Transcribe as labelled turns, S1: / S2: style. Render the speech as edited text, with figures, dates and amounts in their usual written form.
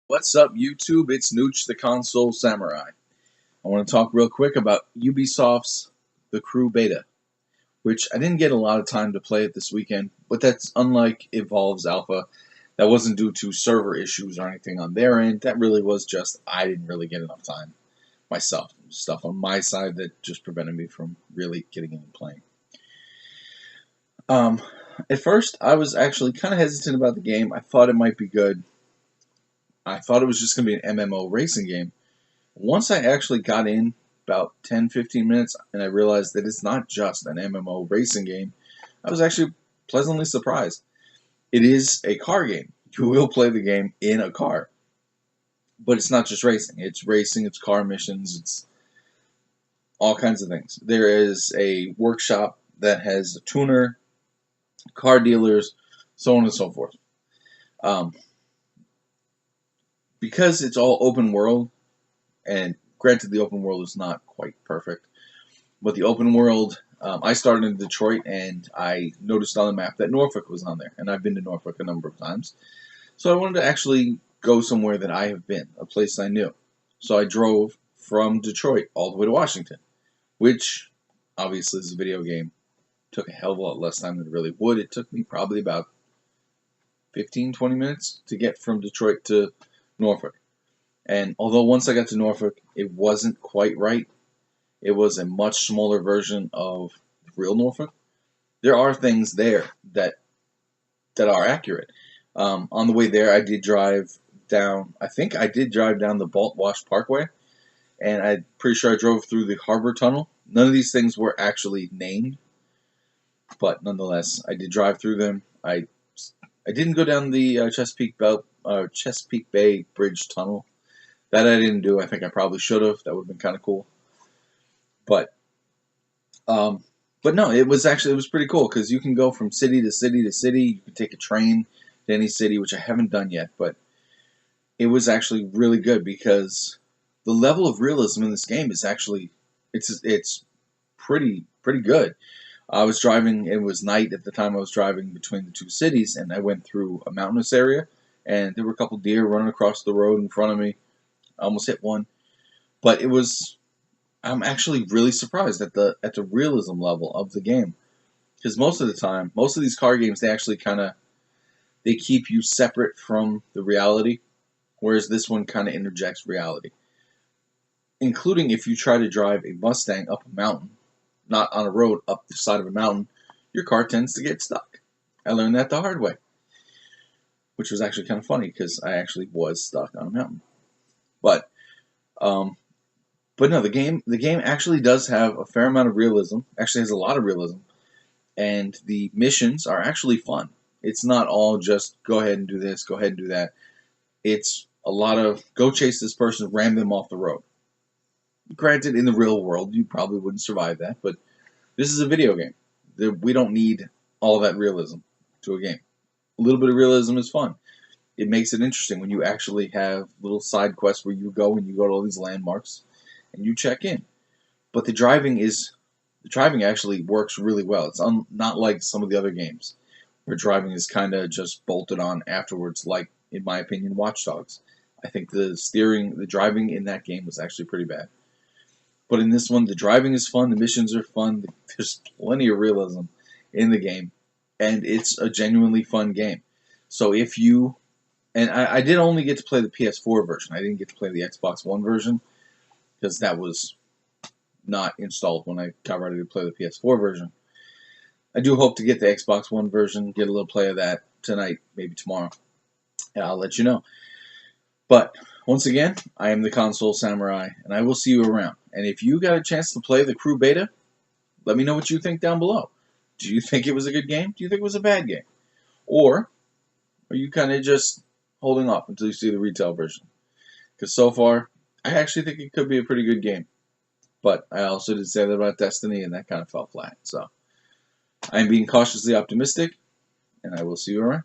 S1: What's up, YouTube? It's Nooch the Console Samurai. I want to talk real quick about Ubisoft's The Crew Beta, which I didn't get a lot of time to play it this weekend, but that's unlike Evolve's Alpha. That wasn't due to server issues or anything on their end. That really was just I didn't really get enough time myself. Stuff on my side that just prevented me from really getting in and playing. Um, at first, I was actually kind of hesitant about the game. I thought it might be good. I thought it was just going to be an MMO racing game. Once I actually got in about 10-15 minutes and I realized that it's not just an MMO racing game, I was actually pleasantly surprised. It is a car game. You will play the game in a car. But it's not just racing. It's racing, it's car missions, it's all kinds of things. There is a workshop that has a tuner, car dealers, so on and so forth. Because it's all open world, and granted the open world is not quite perfect, but the open world, I started in Detroit and I noticed on the map that Norfolk was on there, and I've been to Norfolk a number of times. So I wanted to actually go somewhere that I have been, a place I knew. So I drove from Detroit all the way to Washington, which obviously is a video game. Took a hell of a lot less time than it really would. It took me probably about 15-20 minutes to get from Detroit to Norfolk. And although once I got to Norfolk, it wasn't quite right. It was a much smaller version of real Norfolk. There are things there that are accurate. On the way there, I did drive down. I think I did drive down the Balt Wash Parkway, and I'm pretty sure I drove through the Harbor Tunnel. None of these things were actually named, but nonetheless, I did drive through them. I didn't go down the Chesapeake Bay Bridge Tunnel. That I didn't do. I think I probably should have. That would have been kind of cool. But no, it was pretty cool because you can go from city to city to city. You can take a train to any city, which I haven't done yet, but it was actually really good because the level of realism in this game is actually it's pretty good. I was driving. It was night at the time I was driving between the two cities, and I went through a mountainous area, and there were a couple deer running across the road in front of me. I almost hit one, but it was. I'm actually really surprised at the realism level of the game, because most of the time, most of these car games, they actually they keep you separate from the reality, whereas this one kind of interjects reality, including if you try to drive a Mustang up a mountain, not on a road, up the side of a mountain, your car tends to get stuck. I learned that the hard way, which was actually kind of funny because I actually was stuck on a mountain. But no, the game actually does have a fair amount of realism. Actually, has a lot of realism, and the missions are actually fun. It's not all just go ahead and do this, go ahead and do that. It's a lot of go chase this person, ram them off the road. Granted, in the real world, you probably wouldn't survive that, but this is a video game. We don't need all that realism to a game. A little bit of realism is fun. It makes it interesting when you actually have little side quests where you go and you go to all these landmarks and you check in. But the driving actually works really well. It's not like some of the other games where driving is kind of just bolted on afterwards, like, in my opinion, Watch Dogs. I think the driving in that game was actually pretty bad. But in this one, the driving is fun, the missions are fun, there's plenty of realism in the game, and it's a genuinely fun game. So if you... And I did only get to play the PS4 version. I didn't get to play the Xbox One version, because that was not installed when I got ready to play the PS4 version. I do hope to get the Xbox One version, get a little play of that tonight, maybe tomorrow, and I'll let you know. But once again, I am the Console Samurai, and I will see you around. And if you got a chance to play the Crew Beta, let me know what you think down below. Do you think it was a good game? Do you think it was a bad game? Or are you kind of just holding off until you see the retail version? Because so far, I actually think it could be a pretty good game. But I also did say that about Destiny, and that kind of fell flat. So I'm being cautiously optimistic, and I will see you around.